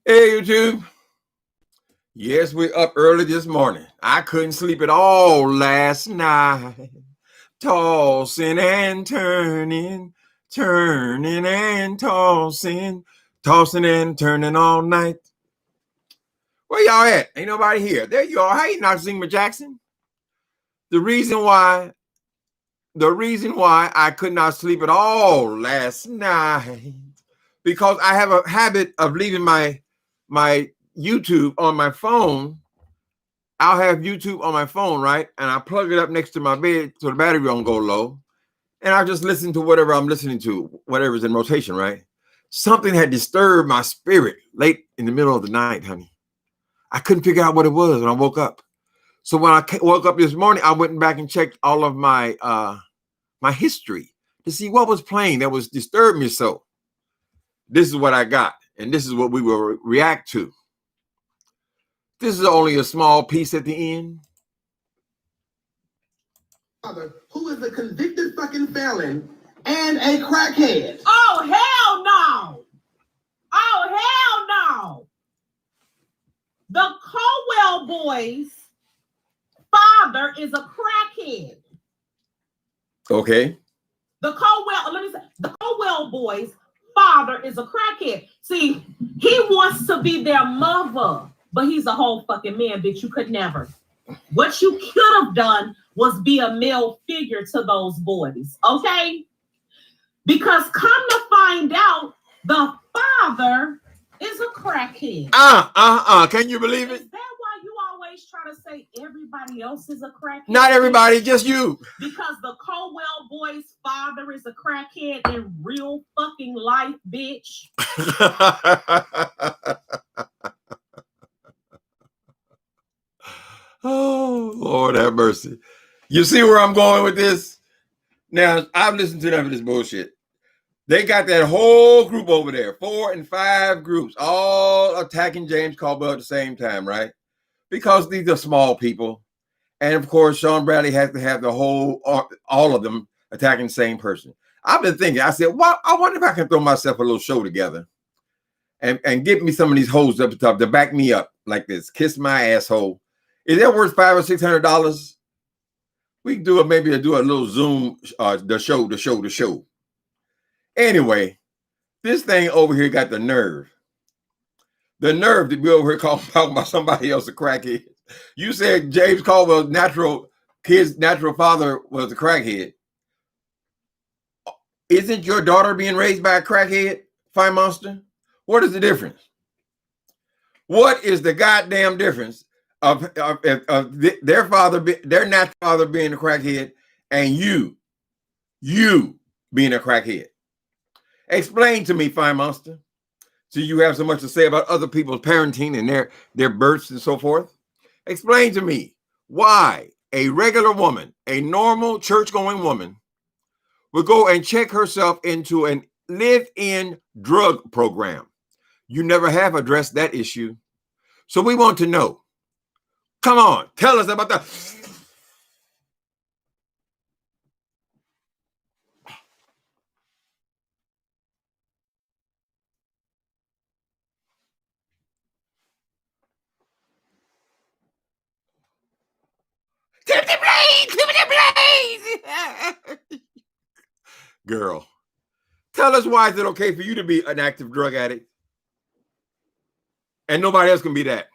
Hey, YouTube. Yes, we're up early this morning. I couldn't sleep at all last night. Tossing and turning, turning and tossing, tossing and turning all night. Where y'all at? Ain't nobody here. There you are. Hey, Narcissism Jackson. The reason why I could not sleep at all last night, because I have a habit of leaving my YouTube on my phone. I'll have YouTube on my phone, right? And I plug it up next to my bed so the battery won't go low. And I just listen to whatever I'm listening to, whatever's in rotation, right? Something had disturbed my spirit late in the middle of the night, honey. I couldn't figure out what it was when I woke up. So when I woke up this morning, I went back and checked all of my my history to see what was playing that was disturbed me so. This is what I got, and this is what we will react to. This is only a small piece at the end. Who is a convicted fucking felon and a crackhead. Oh, hell no. Oh, hell no. The Colwell boys' father is a crackhead. Okay. The Colwell boys' father is a crackhead. See, he wants to be their mother, but he's a whole fucking man, bitch. You could never. What you could have done was be a male figure to those boys, okay? Because come to find out, the father is a crackhead. Can you believe it? Is that why you always try to say everybody else is a crackhead? Not everybody, just you. Because the Colwell boys' father is a crackhead in real fucking life, bitch. Oh, Lord have mercy. You see where I'm going with this? Now, I've listened to enough of this bullshit. They got that whole group over there, 4 and 5 groups, all attacking James Caldwell at the same time, right? Because these are small people. And of course, Sean Bradley has to have the whole, all of them attacking the same person. I've been thinking, I said, well, I wonder if I can throw myself a little show together and get me some of these hoes up the top to back me up like this. Kiss my asshole. Is that worth $500 or $600? We can do it, maybe do a little Zoom, the show. Anyway, this thing over here got the nerve to be over here talking about somebody else a crackhead. You said James Caldwell's natural father was a crackhead. Isn't your daughter being raised by a crackhead, FYE Monster? What is the difference? What is the goddamn difference of their father, their natural father being a crackhead, and you being a crackhead? Explain to me, FYE Monster. So you have so much to say about other people's parenting and their births and so forth. Explain to me why a regular woman, a normal church-going woman, would go and check herself into a live-in drug program. You never have addressed that issue. So we want to know. Come on, tell us about that. Clip the blade. Girl, tell us why is it okay for you to be an active drug addict and nobody else can be that?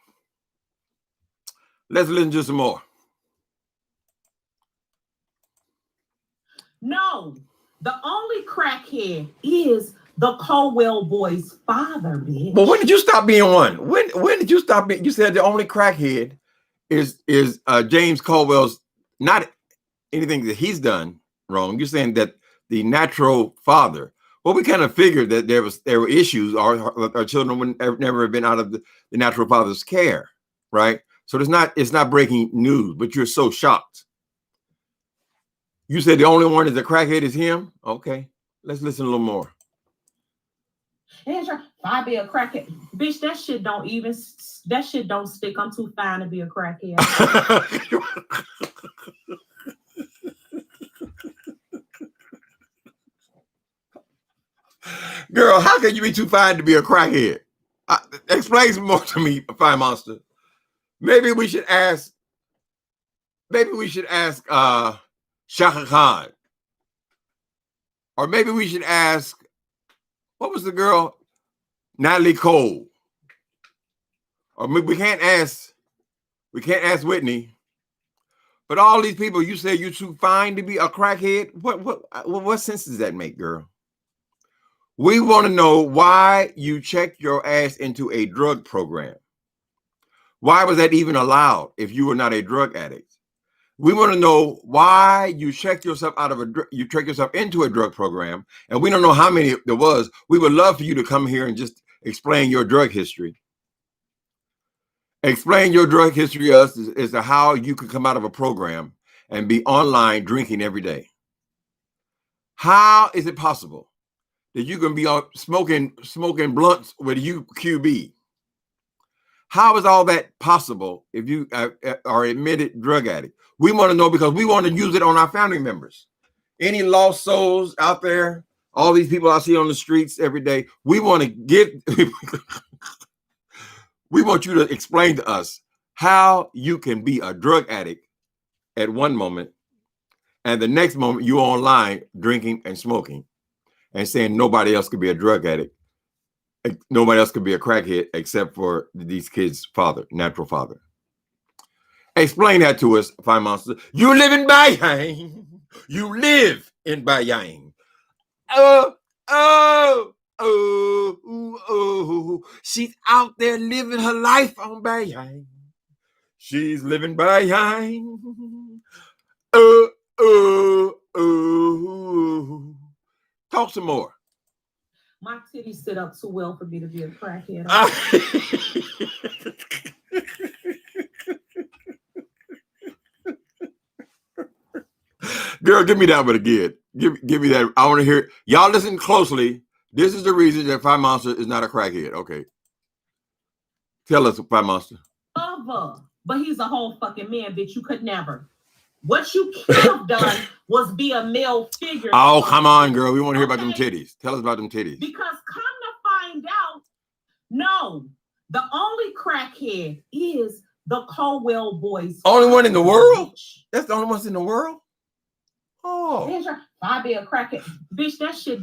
Let's listen to some more. No, the only crackhead is the Colwell boys' father, bitch. But when did you stop being one? When did you stop being? You said the only crackhead is James Caldwell's, not anything that he's done wrong. You're saying that the natural father. Well, we kind of figured that there were issues. Our children would never have been out of the natural father's care, right? So it's not breaking news. But you're so shocked. You said the only one is a crackhead is him. Okay, let's listen a little more. If I be a crackhead, bitch, that shit don't stick. I'm too fine to be a crackhead. Girl, how can you be too fine to be a crackhead? explain some more to me, FYE Monster. Maybe we should ask Shaka Khan. Or maybe we should ask, what was the girl? Natalie Cole. Or we can't ask Whitney. But all these people, you say you're too fine to be a crackhead. What sense does that make, girl? We want to know why you checked your ass into a drug program. Why was that even allowed if you were not a drug addict? We want to know why you checked yourself into a drug program, and we don't know how many there was. We would love for you to come here and just explain your drug history. Explain your drug history to us as to how you could come out of a program and be online drinking every day. How is it possible that you can be smoking blunts with UQB? How is all that possible if you are admitted drug addict? We want to know because we want to use it on our family members. Any lost souls out there, all these people I see on the streets every day, we want to get... We want you to explain to us how you can be a drug addict at one moment and the next moment you're online drinking and smoking and saying nobody else could be a drug addict. Nobody else could be a crackhead except for these kids' father, natural father. Explain that to us, FYE Monster. You live in Bayang. You live in Bayang. Oh, she's out there living her life on Bayang. She's living Bayang. Talk some more. My titties sit up too well for me to be a crackhead. Girl, give me that one again. Give me that. I want to hear it. Y'all listen closely. This is the reason that FYE Monster is not a crackhead. Okay. Tell us, FYE Monster. But he's a whole fucking man, bitch. You could never. What you could have done was be a male figure. Oh, come on, girl. We want to hear about them titties. Tell us about them titties. Because come to find out, no, the only crackhead is the Colwell boys. Only one in the world? That's the only ones in the world? Oh. If I be a crackhead, bitch, that shit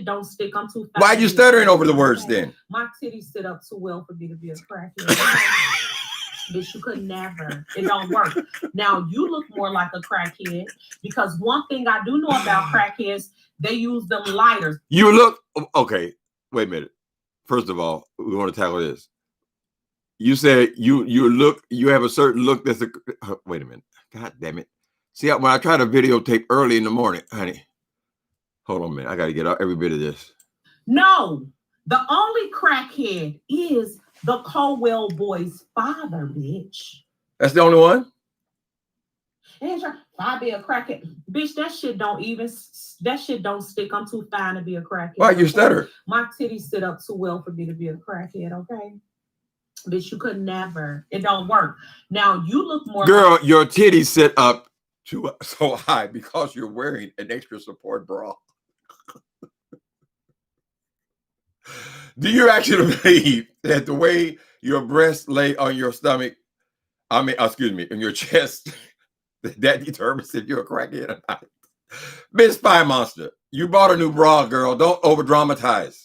don't stick. I'm too fat. Why are you stuttering over the words then? My titties sit up too well for me to be a crackhead. Bitch, you could never. It don't work. Now, you look more like a crackhead because one thing I do know about crackheads, they use them lighters. You look, okay, wait a minute. First of all, we want to tackle this. You said you have a certain look that's wait a minute. God damn it. See, when I try to videotape early in the morning, honey, hold on a minute. I got to get out every bit of this. No, the only crackhead is the Colwell boy's father, bitch. That's the only one? If I be a crackhead, bitch, that shit don't stick. I'm too fine to be a crackhead. Why you stutter? My titties sit up too well for me to be a crackhead, okay? Bitch, you could never. It don't work. Now, you look more girl, like your titties sit up so high because you're wearing an extra support bra. Do you actually believe that the way your breasts lay on your stomach, in your chest, that determines if you're a crackhead or not? Miss FYE Monster, you bought a new bra, girl. Don't over dramatize.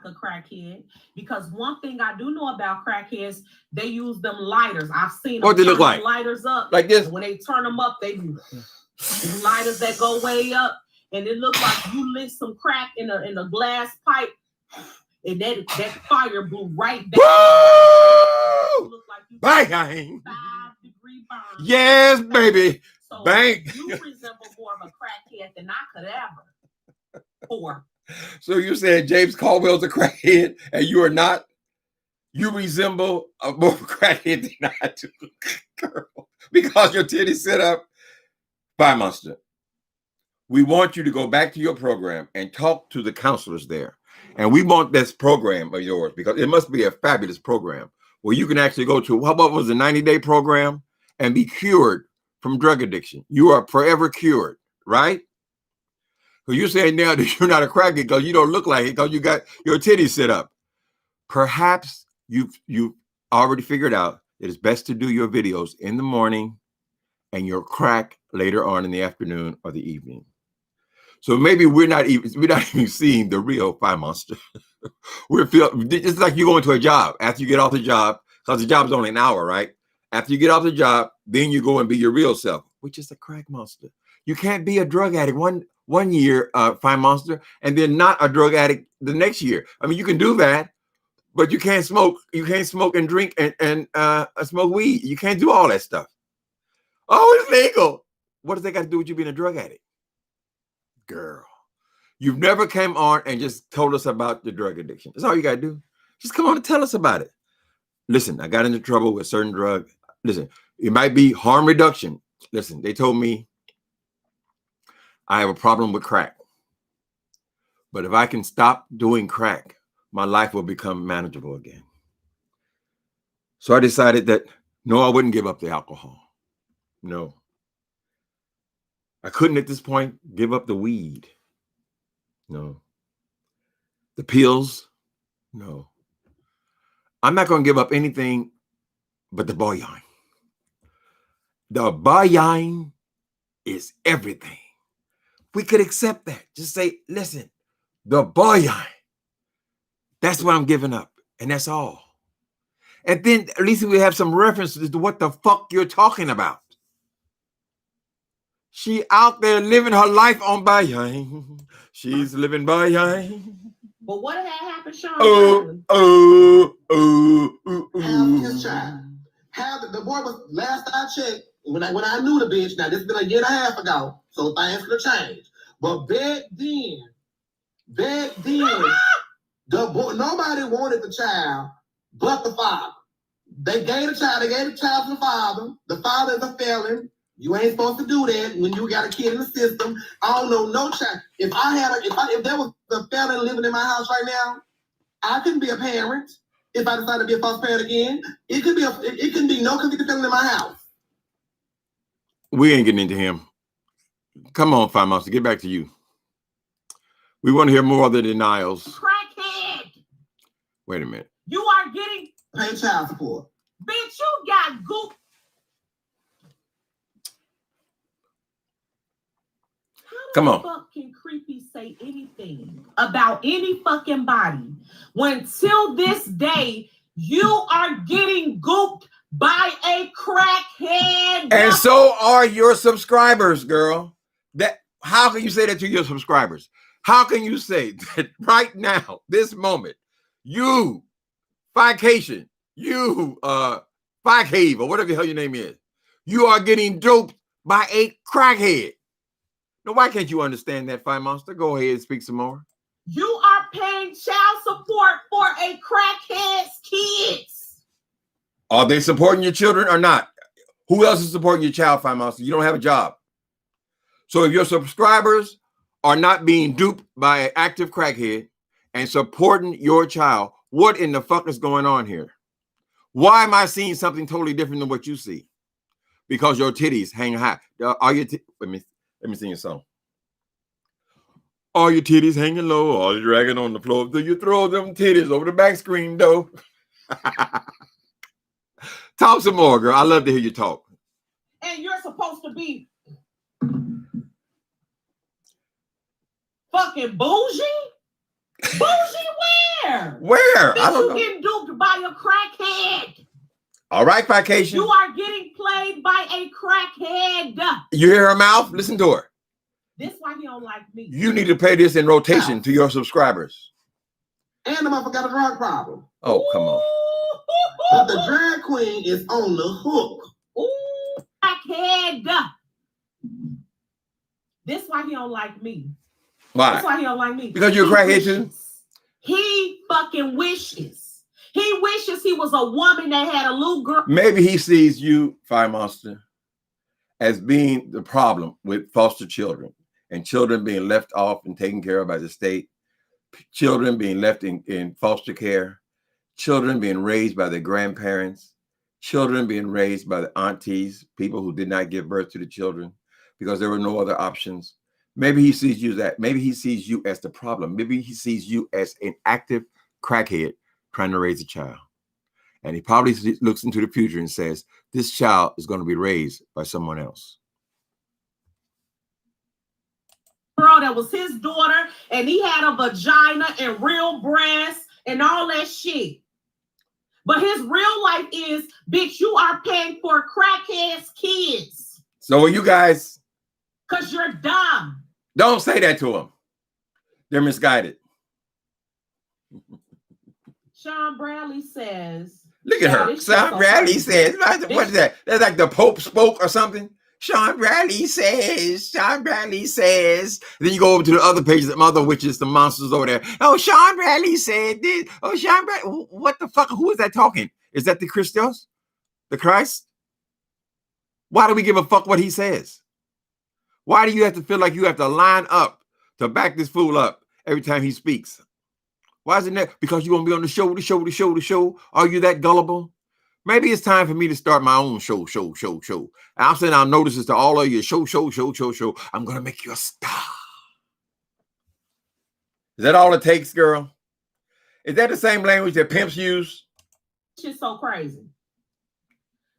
A crackhead, because one thing I do know about crackheads, they use them lighters. I've seen them. What they look like? Lighters up like this. When they turn them up, they do lighters that go way up, and it looks like you lit some crack in a glass pipe, and that fire blew right back. Look like you bang. 5-degree burn. Yes, baby. So bang. You resemble more of a crackhead than I could ever. Or. So you said James Caldwell's a crackhead and you are not? You resemble a more crackhead than I do, girl, because your titties sit up. FYE Monster, we want you to go back to your program and talk to the counselors there. And we want this program of yours because it must be a fabulous program where you can actually go to, what was a 90-day program and be cured from drug addiction. You are forever cured, right? So you're saying now that you're not a crackhead because you don't look like it because you got your titties set up. Perhaps you've already figured out that it's best to do your videos in the morning and your crack later on in the afternoon or the evening. So maybe we're not even seeing the real FYE monster. It's like you go into a job after you get off the job, because the job's only an hour, right? After you get off the job, then you go and be your real self, which is a crack monster. You can't be a drug addict one year, FYE monster, and then not a drug addict the next year. I mean, you can do that, but you can't smoke. You can't smoke and drink and smoke weed. You can't do all that stuff. Oh, it's legal. What does that got to do with you being a drug addict? Girl, you've never came on and just told us about the drug addiction. That's all you got to do. Just come on and tell us about it. Listen, I got into trouble with certain drug. Listen, it might be harm reduction. Listen, they told me I have a problem with crack. But if I can stop doing crack, my life will become manageable again. So I decided that, no, I wouldn't give up the alcohol. No. I couldn't at this point give up the weed. No. The pills? No. I'm not going to give up anything but the bouillon. The bouillon is everything. We could accept that. Just say, listen, the bouillon, that's what I'm giving up. And that's all. And then at least we have some references to what the fuck you're talking about. She out there living her life on bouillon. She's living bouillon. But what had happened, Sean? Have his child. The boy was, last I checked, when I knew the bitch, now this has been a year and a half ago, so things could have changed. But back then, the boy, nobody wanted the child but the father. They gave the child to the father. The father is a felon. You ain't supposed to do that when you got a kid in the system. I don't know no child. If there was a felon living in my house right now, I couldn't be a parent. If I decided to be a foster parent again, it couldn't be no convicted felon in my house. We ain't getting into him. Come on, FYE monster, get back to you. We want to hear more of the denials. Crackhead. Wait a minute. You are getting pay child support. Bitch, you got goop. Come on. Fuck can creepy say anything about any fucking body when till this day you are getting gooped by a crackhead? And so are your subscribers, girl. How can you say that to your subscribers? How can you say that right now, this moment, you, Fication, you, Fi Cave, or whatever the hell your name is, you are getting doped by a crackhead? Now, why can't you understand that, FYE monster? Go ahead and speak some more. You are paying child support for a crackhead's kids. Are they supporting your children or not? Who else is supporting your child, FYE monster? You don't have a job. So if your subscribers are not being duped by an active crackhead and supporting your child, what in the fuck is going on here? Why am I seeing something totally different than what you see? Because your titties hang high. Are your Let me sing a song. Are your titties hanging low? Are you dragging on the floor? Do you throw them titties over the back screen, though? Talk some more, girl. I love to hear you talk. And you're supposed to be fucking bougie? Bougie where? Where? I don't know. You getting duped by a crackhead. All right, Fication. You are getting played by a crackhead. You hear her mouth? Listen to her. This why he don't like me. You need to play this in rotation to your subscribers. And the motherfucker got a drug problem. Oh, come on. But the drag queen is on the hook. Ooh, crackhead. This why he don't like me. Why? That's why he don't like me. Because you're a crackhead too? He fucking wishes. He wishes he was a woman that had a little girl. Maybe he sees you, FYE monster, as being the problem with foster children and children being left off and taken care of by the state, children being left in foster care, children being raised by their grandparents, children being raised by the aunties, people who did not give birth to the children because there were no other options, Maybe he sees you that. Maybe he sees you as the problem. Maybe he sees you as an active crackhead trying to raise a child. And he probably looks into the future and says, this child is going to be raised by someone else. Girl, that was his daughter, and he had a vagina and real breasts and all that shit. But his real life is, bitch, you are paying for crackheads' kids. So are you guys. Because you're dumb. Don't say that to them. They're misguided. Sean Bradley says. Look at her. Sean Bradley says. What is that? That's like the Pope spoke or something. Sean Bradley says. Sean Bradley says. Then you go over to the other pages, the other witches, the monsters over there. Oh, Sean Bradley said this. Oh, Sean Bradley. What the fuck? Who is that talking? Is that the Christos? The Christ? Why do we give a fuck what he says? Why do you have to feel like you have to line up to back this fool up every time he speaks? Why isn't that? Because you're going to be on the show. Are you that gullible? Maybe it's time for me to start my own show. And I'm sending out notices to all of you. Show. I'm going to make you a star. Is that all it takes, girl? Is that the same language that pimps use? Shit's so crazy.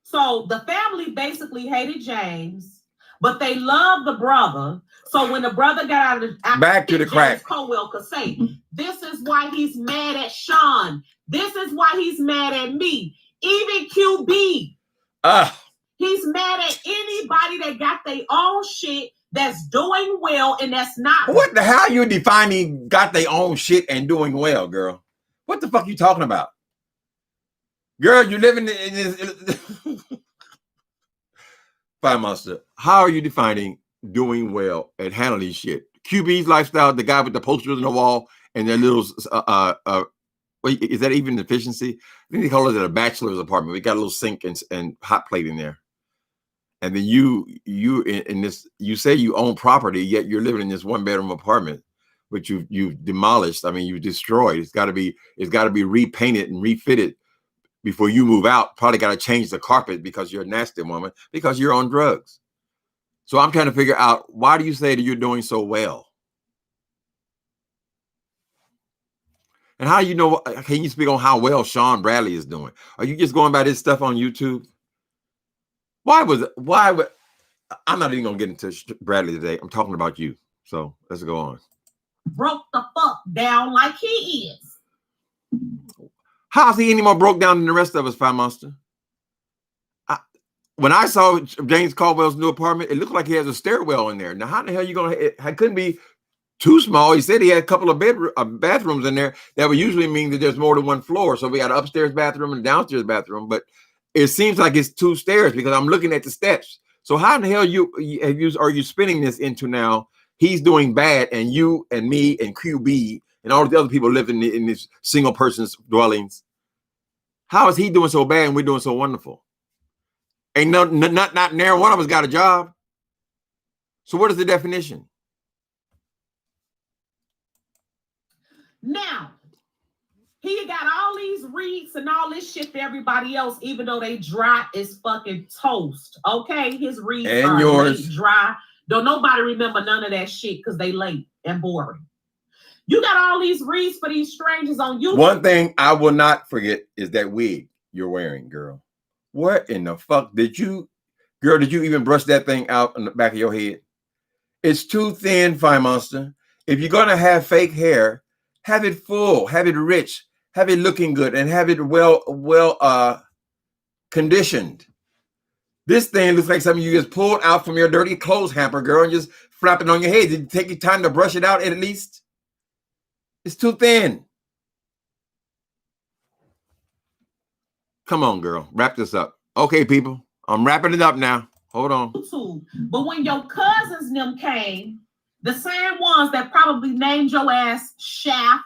So the family basically hated James, but they loved the brother. So when the brother got out of the back to the crack, Colwell could say, this is why he's mad at Sean. This is why he's mad at me. Even QB. He's mad at anybody that got their own shit that's doing well and that's not. What the hell are you defining got their own shit and doing well, girl? What the fuck are you talking about? Girl, you living in this. FYE Monster, how are you defining doing well and handling shit? QB's lifestyle, the guy with the posters on the wall and their little, wait, is that even efficiency? I think they call it a bachelor's apartment. We got a little sink and hot plate in there. And then you in this, you say you own property, yet you're living in this 1-bedroom apartment, which you've demolished. I mean, you destroyed. It's got to be repainted and refitted before you move out. Probably got to change the carpet because you're a nasty woman, because you're on drugs. So I'm trying to figure out, why do you say that you're doing so well? And how you know, can you speak on how well Sean Bradley is doing? Are you just going by this stuff on YouTube? Why would, I'm not even going to get into Bradley today. I'm talking about you. So let's go on. Broke the fuck down like he is. How's he any more broke down than the rest of us, FYE Monster? When I saw James Caldwell's new apartment, it looked like he has a stairwell in there. Now, how the hell are you going to, it couldn't be too small. He said he had a couple of bathrooms in there. That would usually mean that there's more than one floor. So we got an upstairs bathroom and a downstairs bathroom, but it seems like it's 2 stairs because I'm looking at the steps. So how in the hell are you spinning this into now? He's doing bad, and you and me and QB and all the other people living in these single person's dwellings. How is he doing so bad and we're doing so wonderful? Ain't not near one of us got a job. So what is the definition? Now, he got all these reads and all this shit for everybody else, even though they dry as fucking toast. Okay, his reads and are yours late, dry. Don't nobody remember none of that shit because they late and boring. You got all these reads for these strangers on YouTube. One thing I will not forget is that wig you're wearing, girl. What in the fuck did you even brush that thing out on the back of your head? It's too thin, FYE Monster. If you're gonna have fake hair, have it full, have it rich, have it looking good, and have it well conditioned. This thing looks like something you just pulled out from your dirty clothes hamper, girl, and just flap it on your head. Did you take your time to brush it out at least? It's too thin. Come on, girl. Wrap this up. Okay, people. I'm wrapping it up now. Hold on. But when your cousins them came, the same ones that probably named your ass Shaft,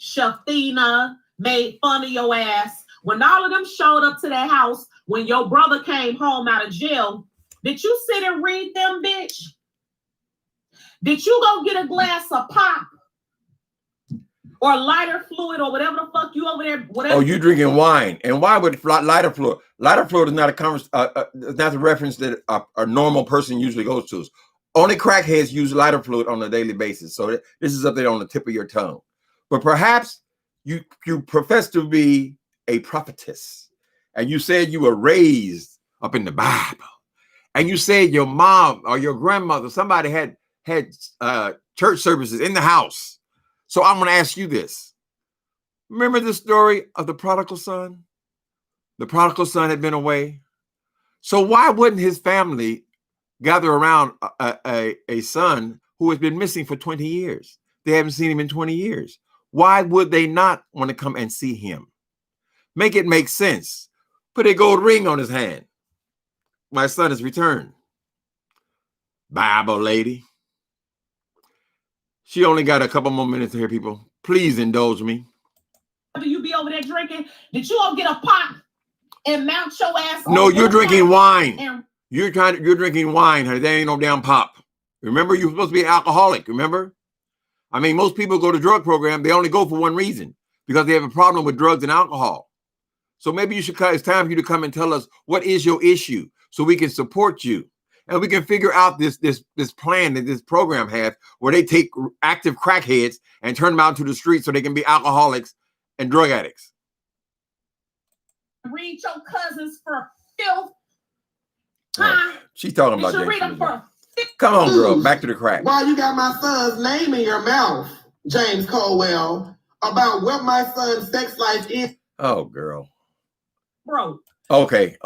Shafina, made fun of your ass, when all of them showed up to that house, when your brother came home out of jail, did you sit and read them, bitch? Did you go get a glass of pop? Or lighter fluid or whatever the fuck you over there, whatever. Oh, you drinking wine. And why would lighter fluid? Lighter fluid is not a reference that a normal person usually goes to. Only crackheads use lighter fluid on a daily basis. So this is up there on the tip of your tongue. But perhaps you profess to be a prophetess, and you said you were raised up in the Bible, and you said your mom or your grandmother, somebody had church services in the house. So I'm going to ask you this. Remember the story of the prodigal son? The prodigal son had been away. So why wouldn't his family gather around a son who has been missing for 20 years? They haven't seen him in 20 years. Why would they not want to come and see him? Make it make sense. Put a gold ring on his hand. My son has returned. Bible lady. She only got a couple more minutes here, people. Please indulge me. You be over there drinking? Did you all get a pot and mount your ass? No, you're drinking wine. You're drinking wine, honey. That ain't no damn pop. Remember, you're supposed to be an alcoholic. Remember? I mean, most people go to drug program. They only go for one reason, because they have a problem with drugs and alcohol. So maybe it's time for you to come and tell us what is your issue, so we can support you. And we can figure out this plan that this program has, where they take active crackheads and turn them out to the streets so they can be alcoholics and drug addicts. Read your cousins for filth. Huh? She's talking about read them for Come on, girl. Back to the crack. Why you got my son's name in your mouth, James Colwell, about what my son's sex life is? Oh, girl. Bro. Okay.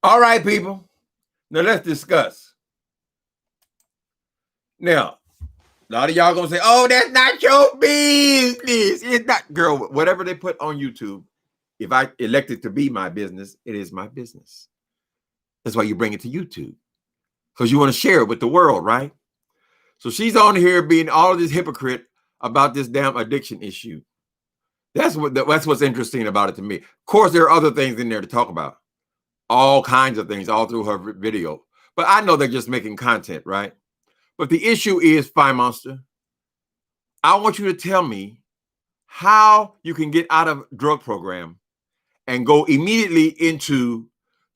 All right, people. Now let's discuss. Now, a lot of y'all gonna say, "Oh, that's not your business." It's not, girl. Whatever they put on YouTube, if I elect it to be my business, it is my business. That's why you bring it to YouTube, because you want to share it with the world, right? So she's on here being all of this hypocrite about this damn addiction issue. That's what's interesting about it to me. Of course, there are other things in there to talk about. All kinds of things all through her video. But I know they're just making content, right? But the issue is, FYE Monster, I want you to tell me how you can get out of drug program and go immediately into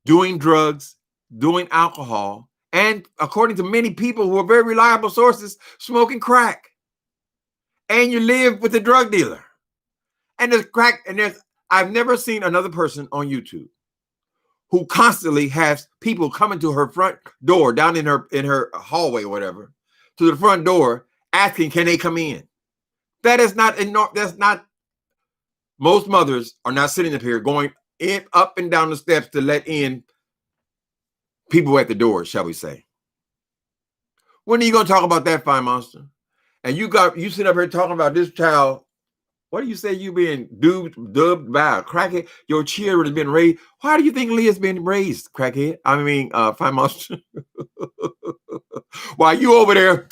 doing drugs, doing alcohol, and according to many people who are very reliable sources, smoking crack. And you live with a drug dealer. And there's crack, and I've never seen another person on YouTube who constantly has people coming to her front door, down in her hallway or whatever, to the front door, asking, can they come in? That's not, most mothers are not sitting up here going up and down the steps to let in people at the door, shall we say. When are you going to talk about that, FYE Monster? And you sit up here talking about this child. What do you say you being dubbed by a crackhead? Your children has been raised. Why do you think Leah's been raised, crackhead? I mean, FYE Monster. While you over there.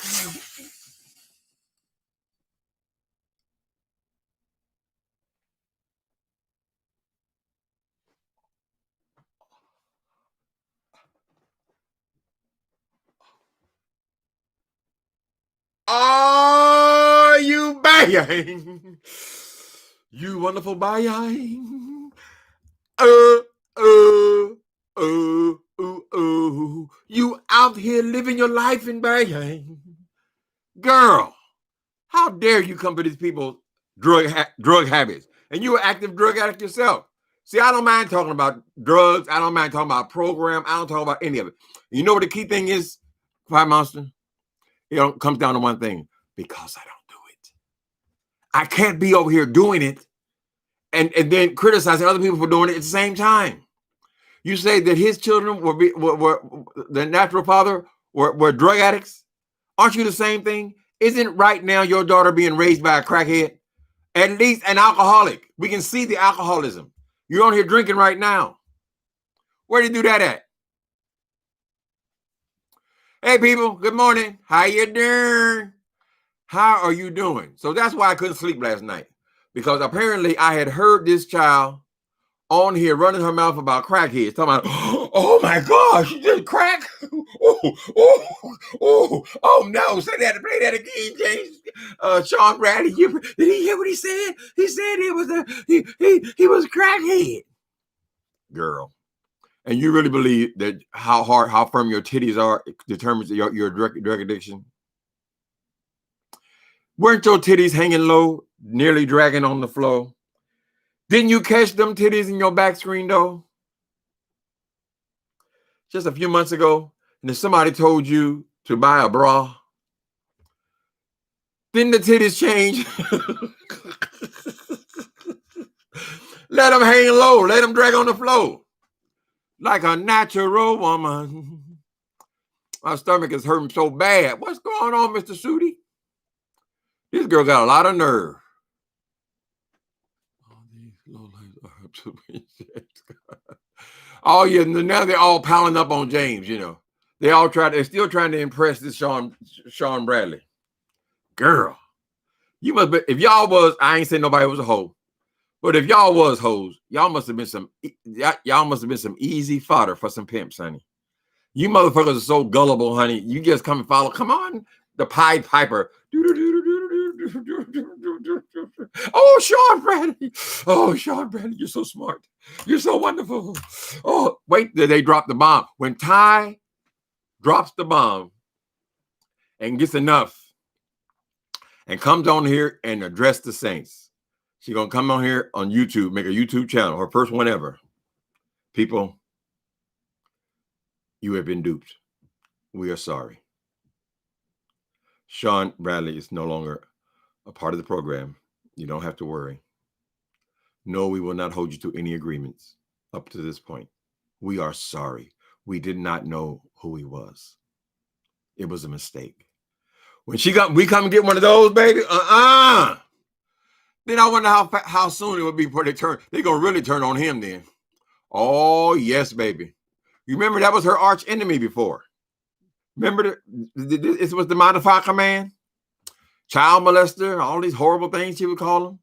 Are you buying? You wonderful buying. You out here living your life in buying. Girl, how dare you come to these people's drug habits? And you're an active drug addict yourself. See, I don't mind talking about drugs. I don't mind talking about program. I don't talk about any of it. You know what the key thing is, FYE Monster? It comes down to one thing: because I don't do it. I can't be over here doing it and then criticizing other people for doing it at the same time. You say that his children were the natural father were drug addicts. Aren't you the same thing? Isn't right now your daughter being raised by a crackhead? At least an alcoholic. We can see the alcoholism. You're on here drinking right now. Where did you do that at? Hey, people, good morning. How you doing? How are you doing? So that's why I couldn't sleep last night, because apparently I had heard this child on here running her mouth about crackheads, talking about, oh my gosh, you did crack? Oh no, say that, play that again, James. Sean Bradley, did he hear what he said? He said he was a crackhead. Girl. And you really believe that how firm your titties are determines your drug addiction? Weren't your titties hanging low, nearly dragging on the floor? Didn't you catch them titties in your back screen though? Just a few months ago, and if somebody told you to buy a bra, didn't the titties change? Let them hang low. Let them drag on the floor. Like a natural woman. My stomach is hurting so bad. What's going on, Mr. Sooty? This girl got a lot of nerve. Oh, yeah, now they're all piling up on James, you know. They're still trying to impress this Sean Bradley. Girl, you must be, if y'all was, I ain't saying nobody was a hoe, but if y'all was hoes, y'all must have been some easy fodder for some pimps, honey. You motherfuckers are so gullible, honey. You just come and follow. Come on, the Pied Piper. Oh, Sean Bradley. Oh, Sean Bradley, you're so smart. You're so wonderful. Oh, wait, they drop the bomb. When Ty drops the bomb and gets enough and comes on here and address the saints, she's going to come on here on YouTube, make a YouTube channel, her first one ever. People, you have been duped. We are sorry. Sean Bradley is no longer a part of the program. You don't have to worry. No, we will not hold you to any agreements up to this point. We are sorry. We did not know who he was. It was a mistake. When we come and get one of those, baby, then I wonder how soon it would be before they're going to really turn on him then. Oh, yes, baby. You remember that was her arch enemy before. Remember, this was the motherfucker man? Child molester, all these horrible things she would call him.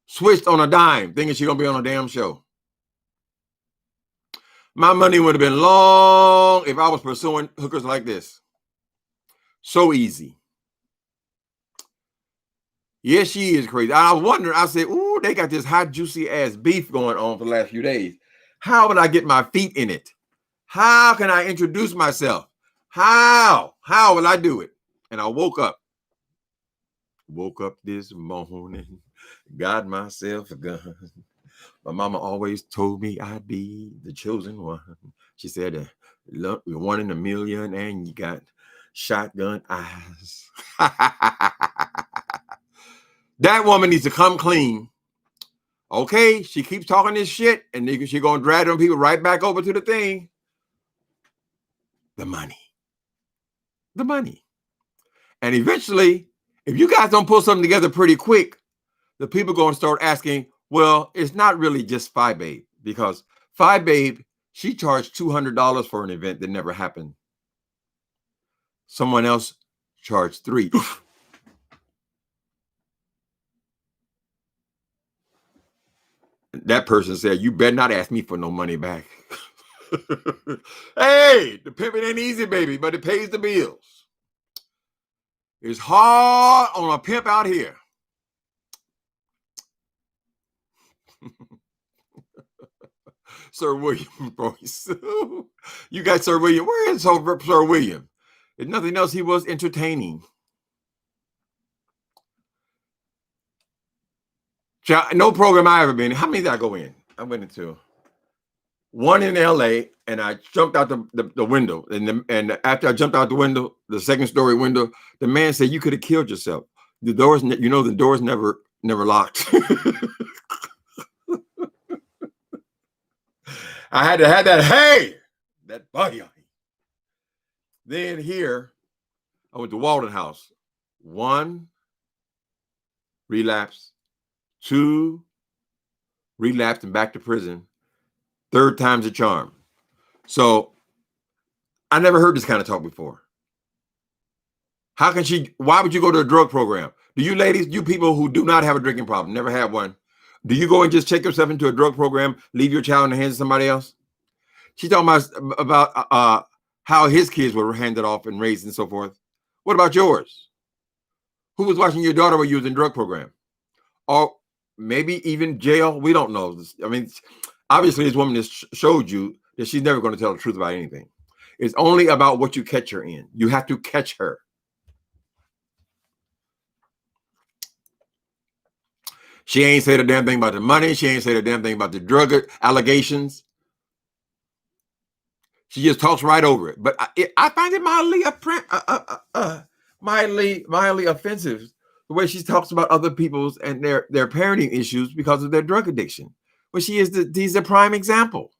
Switched on a dime, thinking she's going to be on a damn show. My money would have been long if I was pursuing hookers like this. So easy. Yes, she is crazy. I wonder, I said, ooh, they got this hot, juicy ass beef going on for the last few days. How would I get my feet in it? How can I introduce myself? How will I do it? And I woke up this morning, got myself a gun. My mama always told me I'd be the chosen one. She said, look, you're one in a million and you got shotgun eyes. That woman needs to come clean. Okay, she keeps talking this shit and she's going to drag them people right back over to the thing. The money. And eventually, if you guys don't pull something together pretty quick, the people are going to start asking, well, it's not really just FYE Babe, because FYE Babe, she charged $200 for an event that never happened. Someone else charged $300. That person said, you better not ask me for no money back. Hey, the pimping ain't easy, baby, but it pays the bills. It's hard on a pimp out here. Sir William voice. You got Sir William. Where is Sir William? If nothing else, he was entertaining. No program I ever been in. How many did I go in? I went into one in LA, and I jumped out the window. And after I jumped out the window, the second story window, the man said, you could have killed yourself. The doors, the doors never locked. I had to have that body on me. Then here, I went to Walden House. 1, relapse. 2, relapsed and back to prison. 3rd time's a charm. So I never heard this kind of talk before. Why would you go to a drug program? Do you ladies, you people who do not have a drinking problem, never had one, do you go and just check yourself into a drug program, leave your child in the hands of somebody else? She's talking about how his kids were handed off and raised and so forth. What about yours? Who was watching your daughter while you was in drug program? Or maybe even jail? We don't know. I mean, obviously this woman has showed you that she's never going to tell the truth about anything. It's only about what you catch her in. You have to catch her. She ain't said a damn thing about the money. She ain't said a damn thing about the drug allegations. She just talks right over it. But I find it mildly offensive the way she talks about other people's and their parenting issues because of their drug addiction. But she's the prime example.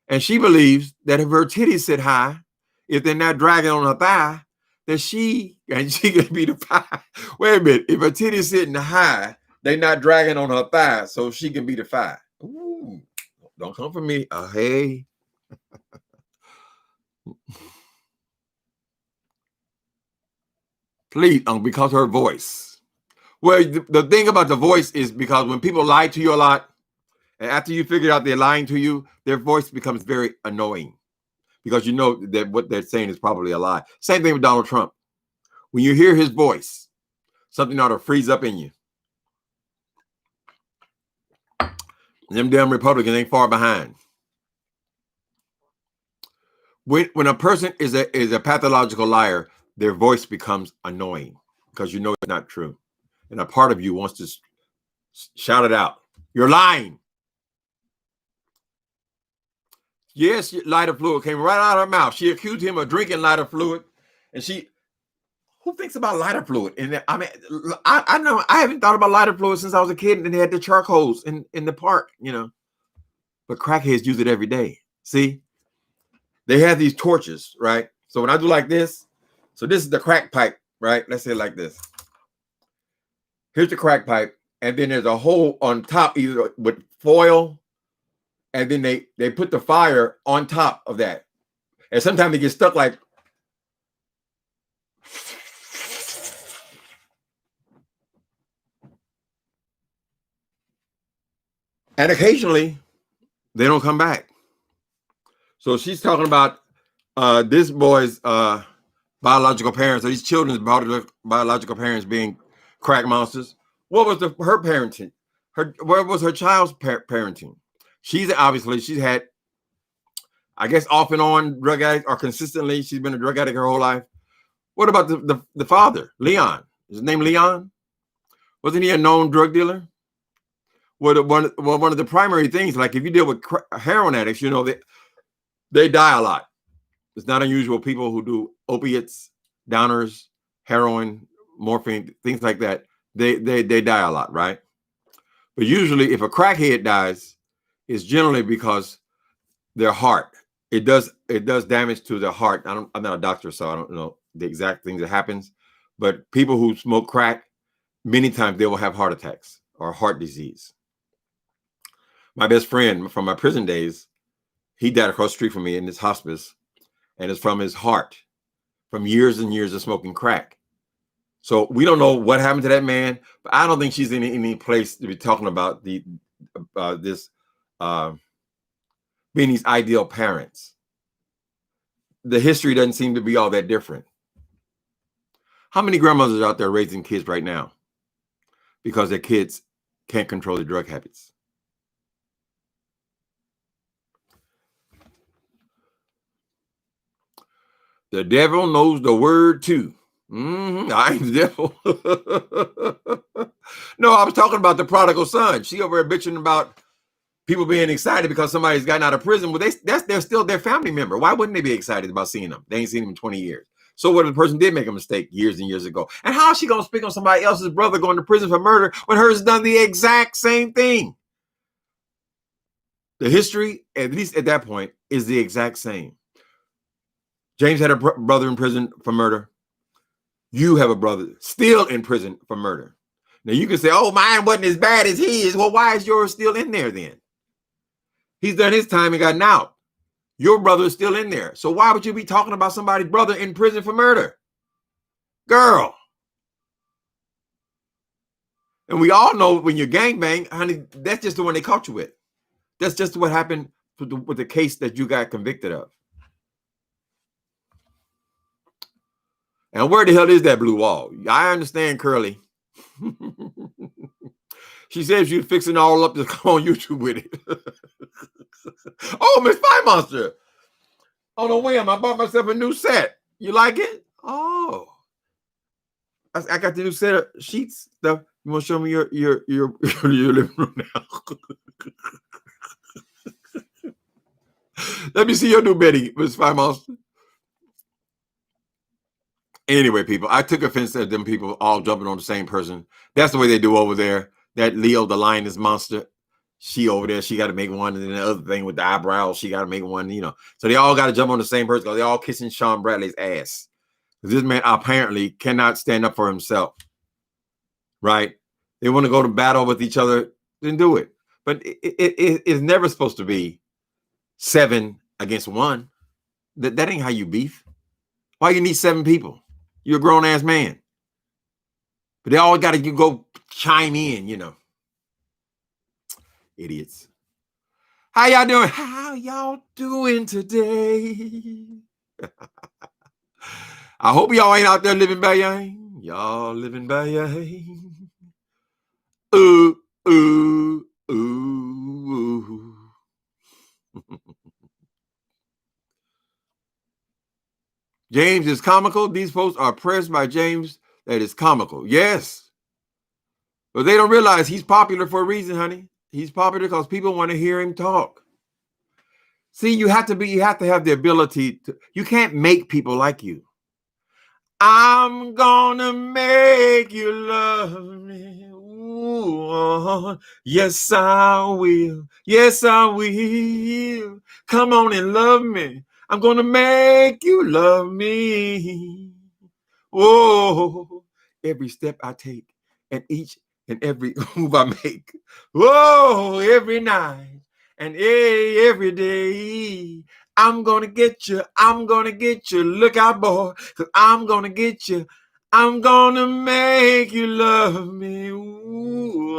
And she believes that if her titties sit high, if they're not dragging on her thigh, that she can be the five. Wait a minute. If her titties sitting high, they're not dragging on her thigh, so she can be the five. Ooh, don't come for me. Hey. Please, because her voice. Well, the thing about the voice is because when people lie to you a lot, and after you figure out they're lying to you, their voice becomes very annoying because you know that what they're saying is probably a lie. Same thing with Donald Trump. When you hear his voice, something ought to freeze up in you. Them damn Republicans ain't far behind. When a person is a pathological liar, their voice becomes annoying because you know it's not true. And a part of you wants to shout it out. You're lying. Yes, lighter fluid came right out of her mouth. She accused him of drinking lighter fluid. And who thinks about lighter fluid? And I mean, I know I haven't thought about lighter fluid since I was a kid and they had the charcoals in the park, you know. But crackheads use it every day. See? They have these torches, right? So when I do like this, so this is the crack pipe, right? Let's say it like this. Here's the crack pipe, and then there's a hole on top, either with foil, and then they put the fire on top of that. And sometimes they get stuck like, and occasionally they don't come back. So she's talking about this boy's biological parents, or these children's biological parents being crack monsters. What was her parenting? Where was her child's parenting? She's had, I guess, off and on drug addict, or consistently she's been a drug addict her whole life. What about the father, Leon? Is his name Leon? Wasn't he a known drug dealer? Well, one of the primary things, like if you deal with heroin addicts, you know, they die a lot. It's not unusual. People who do opiates, downers, heroin, morphine, things like that, they die a lot, right? But usually if a crackhead dies, it's generally because their heart, it does damage to the heart. I'm not a doctor, so I don't know the exact things that happens, but people who smoke crack, many times they will have heart attacks or heart disease. My best friend from my prison days, he died across the street from me in this hospice, and it's from his heart, from years and years of smoking crack. So we don't know what happened to that man, but I don't think she's in any place to be talking about being these ideal parents. The history doesn't seem to be all that different. How many grandmothers are out there raising kids right now because their kids can't control their drug habits? The devil knows the word too. I ain't the devil. No, I was talking about the prodigal son. She over there bitching about people being excited because somebody's gotten out of prison. Well, they're still their family member. Why wouldn't they be excited about seeing them? They ain't seen them in 20 years. So what if the person did make a mistake years and years ago? And how is she going to speak on somebody else's brother going to prison for murder when hers has done the exact same thing? The history, at least at that point, is the exact same. James had a brother in prison for murder. You have a brother still in prison for murder. Now you can say, oh, mine wasn't as bad as his. Well, why is yours still in there then? He's done his time and gotten out. Your brother is still in there. So why would you be talking about somebody's brother in prison for murder? Girl. And we all know when you gangbang, honey, that's just the one they caught you with. That's just what happened with the case that you got convicted of. And where the hell is that blue wall? I understand, Curly. She said she was fixing all up to come on YouTube with it. Oh, Miss FYE Monster. On a whim, I bought myself a new set. You like it? Oh. I got the new set of sheets stuff. You want to show me your living room now? Let me see your new bedding, Miss FYE Monster. Anyway, people, I took offense at them people all jumping on the same person. That's the way they do over there. That Leo, the lioness monster, she over there, she got to make one. And then the other thing with the eyebrows, she got to make one, you know. So they all got to jump on the same person because they're all kissing Sean Bradley's ass. This man apparently cannot stand up for himself, right? They want to go to battle with each other, then do it. But it's never supposed to be 7 against 1. That ain't how you beef. Why you need 7 people? You're a grown-ass man. But they all got to go chime in, you know. Idiots. How y'all doing? How y'all doing today? I hope y'all ain't out there living by yang. Y'all living by yang. Ooh, ooh, ooh. James is comical. These folks are pressed by James that is comical. Yes. But they don't realize he's popular for a reason, honey. He's popular because people want to hear him talk. See, you have to have the ability to, you can't make people like you. I'm gonna make you love me. Ooh, yes, I will. Yes, I will. Come on and love me. I'm gonna make you love me. Whoa, every step I take and each and every move I make. Whoa, every night and every day. I'm gonna get you. I'm gonna get you. Look out, boy, because I'm gonna get you. I'm gonna make you love me. Ooh,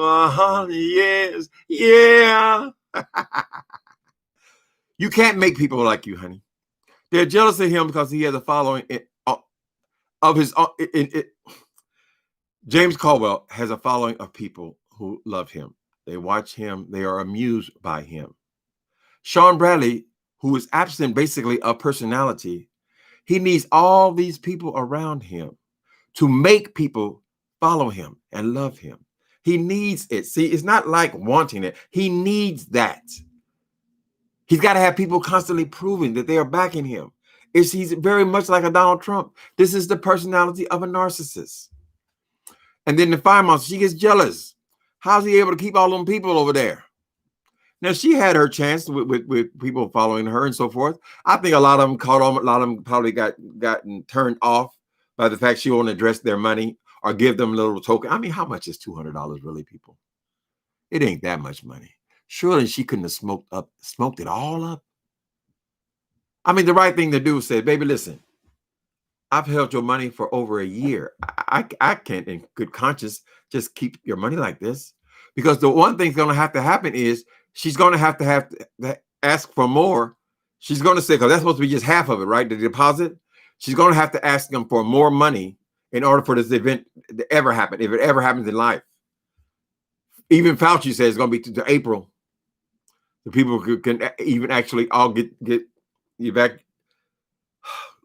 yes, yeah. You can't make people like you, honey. They're jealous of him because he has a following of his own. James Caldwell has a following of people who love him. They watch him. They are amused by him. Sean Bradley, who is absent basically of personality, he needs all these people around him to make people follow him and love him. He needs it. See, it's not like wanting it. He needs that. He's got to have people constantly proving that they are backing him. He's very much like a Donald Trump. This is the personality of a narcissist. And then the FYE Monster, she gets jealous. How's he able to keep all them people over there? Now, she had her chance with people following her and so forth. I think a lot of them caught on. A lot of them probably gotten turned off by the fact she won't address their money or give them a little token. I mean, how much is $200 really, people? It ain't that much money. Surely she couldn't have smoked it all up. I mean, the right thing to do is say, baby, listen, I've held your money for over a year. I can't in good conscience just keep your money like this, because the one thing's going to have to happen is she's going to have to ask for more. She's going to say, because that's supposed to be just half of it, right? The deposit. She's going to have to ask them for more money in order for this event to ever happen, if it ever happens in life. Even Fauci says it's going to be to April. The people can even actually all get evac.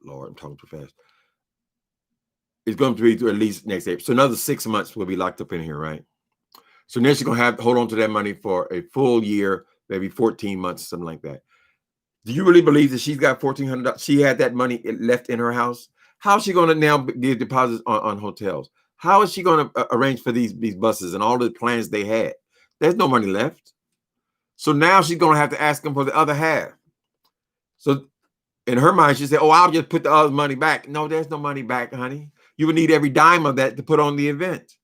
Lord, I'm talking too fast. It's going to be to at least next April. So another 6 months will be locked up in here, right? So then she's going to have to hold on to that money for a full year, maybe 14 months, something like that. Do you really believe that she's got $1,400? She had that money left in her house. How is she going to now give deposits on hotels? How is she going to arrange for these buses and all the plans they had? There's no money left. So now she's going to have to ask them for the other half. So in her mind, she said, oh, I'll just put the other money back. No, there's no money back, honey. You would need every dime of that to put on the event.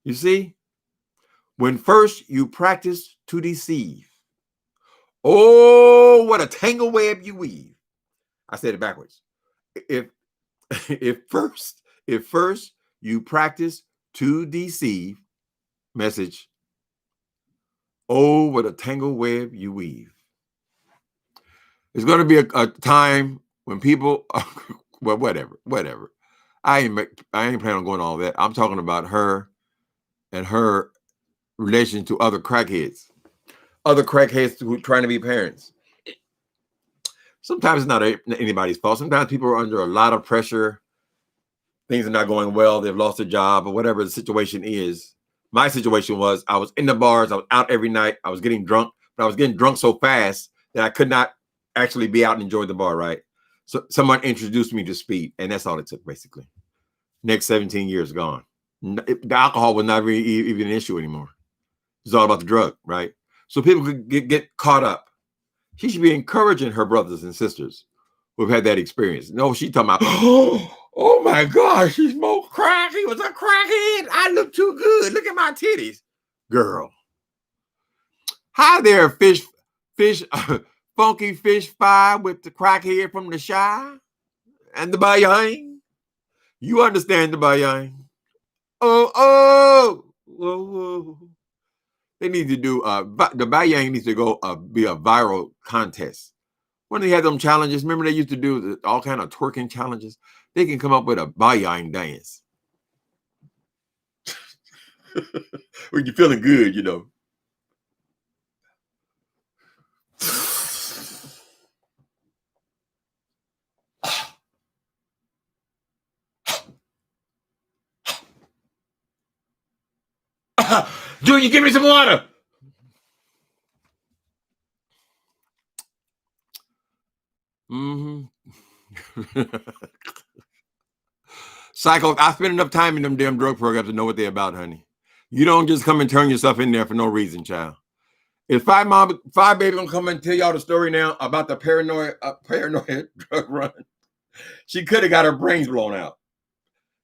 You see? When first you practice to deceive. Oh, what a tangled web you weave. I said it backwards. If first you practice to deceive, message, oh, what a tangled web you weave. There's going to be a time when people, well, whatever. I ain't planning on going all that. I'm talking about her and her relation to other crackheads. other crackheads who are trying to be parents. Sometimes it's not anybody's fault. Sometimes people are under a lot of pressure. Things are not going well. They've lost a job or whatever the situation is. My situation was I was in the bars. I was out every night. I was getting drunk, but I was getting drunk so fast that I could not actually be out and enjoy the bar, right? So someone introduced me to speed, and that's all it took, basically. Next 17 years gone. The alcohol was not really even an issue anymore. It's all about the drug, right? So people could get caught up. She should be encouraging her brothers and sisters who've had that experience. No, she's talking about, oh my gosh, she smoked crack. He was a crackhead. I look too good. Look at my titties. Girl. Hi there, funky fish fry with the crackhead from the Shy and the Bayang. You understand the Bayang. Whoa. They need to do, the Bayang needs to go be a viral contest. When they had them challenges, remember they used to do all kind of twerking challenges? They can come up with a Bayang dance. When you're feeling good, you know. Junior, give me some water. Psycho, I spend enough time in them damn drug programs to know what they're about, honey. You don't just come and turn yourself in there for no reason, child. If Five Baby gonna come and tell y'all the story now about the paranoid drug run, she could have got her brains blown out.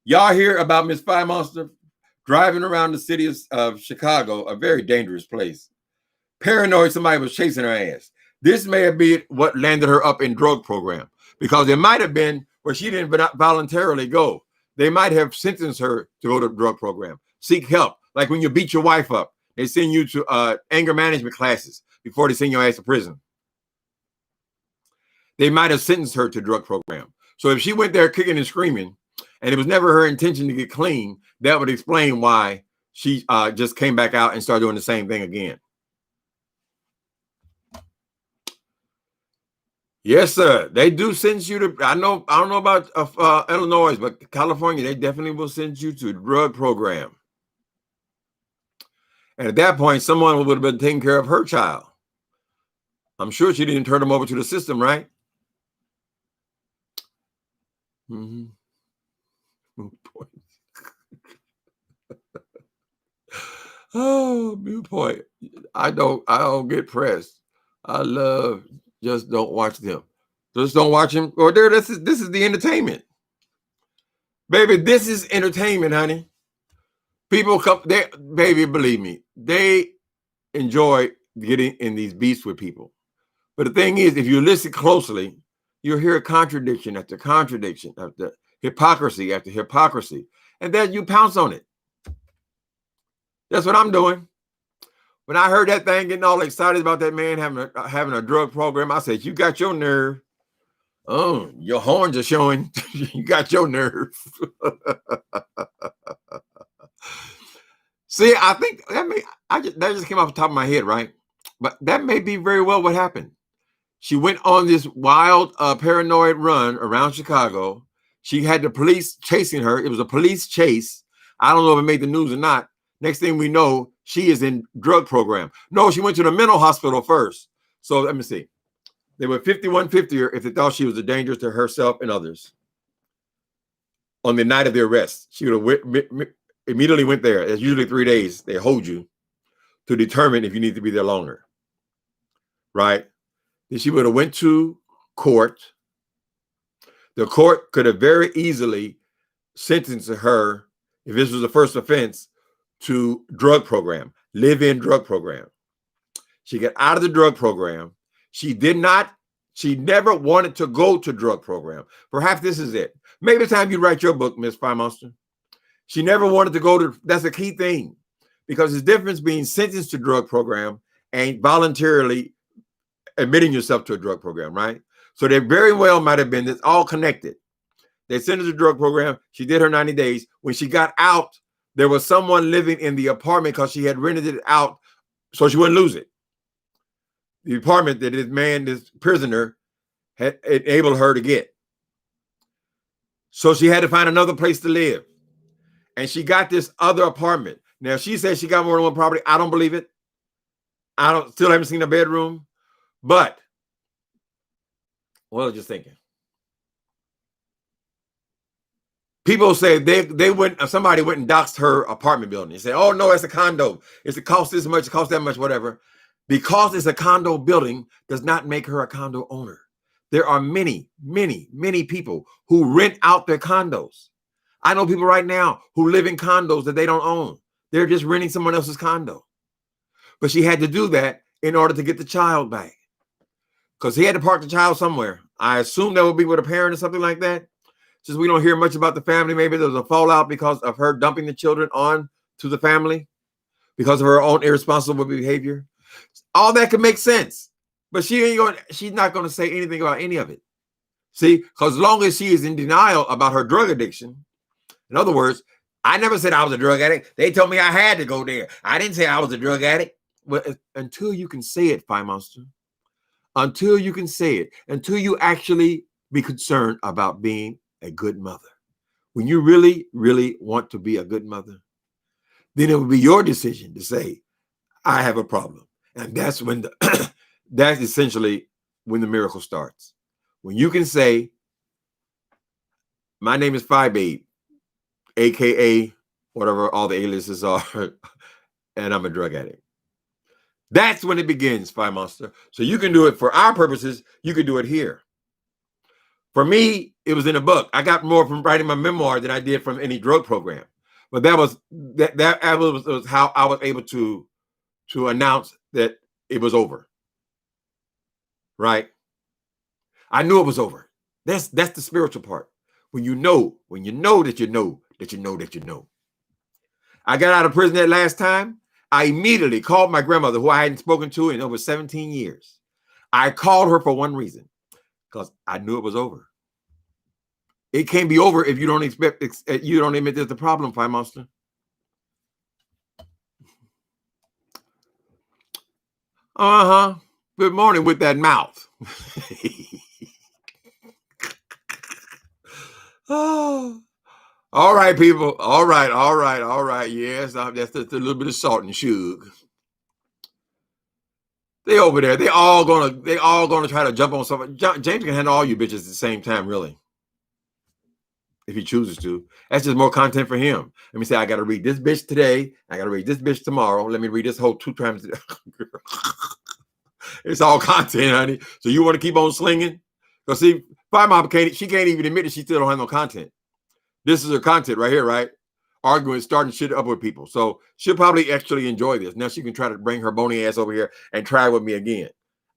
Y'all hear about Miss FYE Monster driving around the city of Chicago, a very dangerous place. Paranoid, somebody was chasing her ass. This may have been what landed her up in drug program, because it might have been where she didn't voluntarily go. They might have sentenced her to go to drug program. Seek help. Like when you beat your wife up, they send you to anger management classes before they send your ass to prison. They might have sentenced her to drug program. So if she went there kicking and screaming, and it was never her intention to get clean, that would explain why she just came back out and started doing the same thing again. Yes, sir. They do send you to, I don't know about Illinois, but California, they definitely will send you to a drug program. And at that point, someone would have been taking care of her child. I'm sure she didn't turn them over to the system, right? Oh, viewpoint. I don't get pressed. I love, just don't watch them. Just don't watch them. Or there, this is the entertainment. Baby, this is entertainment, honey. People come, baby, believe me, they enjoy getting in these beefs with people. But the thing is, if you listen closely, you'll hear contradiction after contradiction, after hypocrisy after hypocrisy. And then you pounce on it. That's what I'm doing. When I heard that thing, getting all excited about that man having a drug program, I said, you got your nerve. Oh, your horns are showing. You got your nerve. See, I think that just came off the top of my head, right? But that may be very well what happened. She went on this wild, paranoid run around Chicago. She had the police chasing her. It was a police chase. I don't know if it made the news or not. Next thing we know, she is in drug program. No, she went to the mental hospital first. So let me see. They were 5150 her if they thought she was a danger to herself and others. On the night of the arrest, she would have immediately went there. It's usually 3 days. They hold you to determine if you need to be there longer. Right? Then she would have went to court. The court could have very easily sentenced her, if this was the first offense, to drug program, live-in drug program. She got out of the drug program. She never wanted to go to drug program. Perhaps this is it. Maybe it's time you write your book, Miss FYE Monster. She never wanted to go to, that's a key thing, because there's difference being sentenced to drug program and voluntarily admitting yourself to a drug program, right? So they very well might have been, it's all connected. They sent her to the drug program. She did her 90 days. When she got out, there was someone living in the apartment because she had rented it out so she wouldn't lose it. the apartment that this prisoner, had enabled her to get. So she had to find another place to live. And she got this other apartment. Now, she says she got more than one property. I don't believe it. Still haven't seen a bedroom. But, well, just thinking. People say somebody went and doxed her apartment building. They say, oh, no, it's a condo. It costs this much, it costs that much, whatever. Because it's a condo building does not make her a condo owner. There are many, many, many people who rent out their condos. I know people right now who live in condos that they don't own. They're just renting someone else's condo. But she had to do that in order to get the child back. Because he had to park the child somewhere. I assume that would be with a parent or something like that. Since we don't hear much about the family, maybe there was a fallout because of her dumping the children on to the family because of her own irresponsible behavior. All that could make sense. But she's not going to say anything about any of it. See, because as long as she is in denial about her drug addiction, in other words, I never said I was a drug addict. They told me I had to go there. I didn't say I was a drug addict. Well, until you can say it, FYE Monster, until you can say it, until you actually be concerned about being a good mother. When you really, really want to be a good mother, then it will be your decision to say, I have a problem. And that's when that's essentially when the miracle starts. When you can say, my name is FYE Babe, AKA whatever all the aliases are, and I'm a drug addict. That's when it begins, FYE Monster. So you can do it for our purposes. You can do it here. For me, it was in a book. I got more from writing my memoir than I did from any drug program. But that was how I was able to announce that it was over. Right? I knew it was over. That's the spiritual part. When you know that you know that you know that you know. I got out of prison that last time. I immediately called my grandmother, who I hadn't spoken to in over 17 years. I called her for one reason, because I knew it was over. It can't be over if you don't admit there's a problem, FYE Monster. Good morning with that mouth. Oh, all right, people. All right. Yes, that's just a little bit of salt and sugar. They over there. They all gonna try to jump on something. James can handle all you bitches at the same time, really, if he chooses to. That's just more content for him. Let me say, I got to read this bitch today. I got to read this bitch tomorrow. Let me read this whole 2 times. It's all content, honey. So you want to keep on slinging? Because see, FYE Mom can't even admit that she still don't have no content. This is her content right here, right? Arguing, starting shit up with people. So she'll probably actually enjoy this. Now she can try to bring her bony ass over here and try with me again.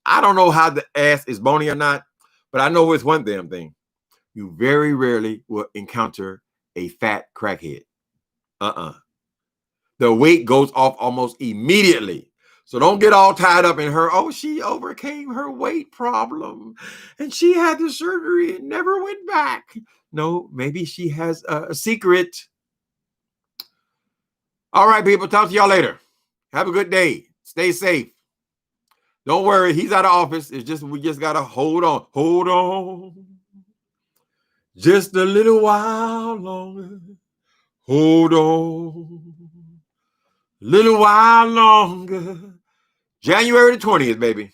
I don't know how the ass is bony or not, but I know it's one damn thing. You very rarely will encounter a fat crackhead. The weight goes off almost immediately. So don't get all tied up in her, oh, she overcame her weight problem and she had the surgery and never went back. No, maybe she has a secret. All right, people, talk to y'all later. Have a good day. Stay safe. Don't worry, he's out of office. It's just, we just got to hold on. Just a little while longer. Hold on. Little while longer. January the 20th, baby.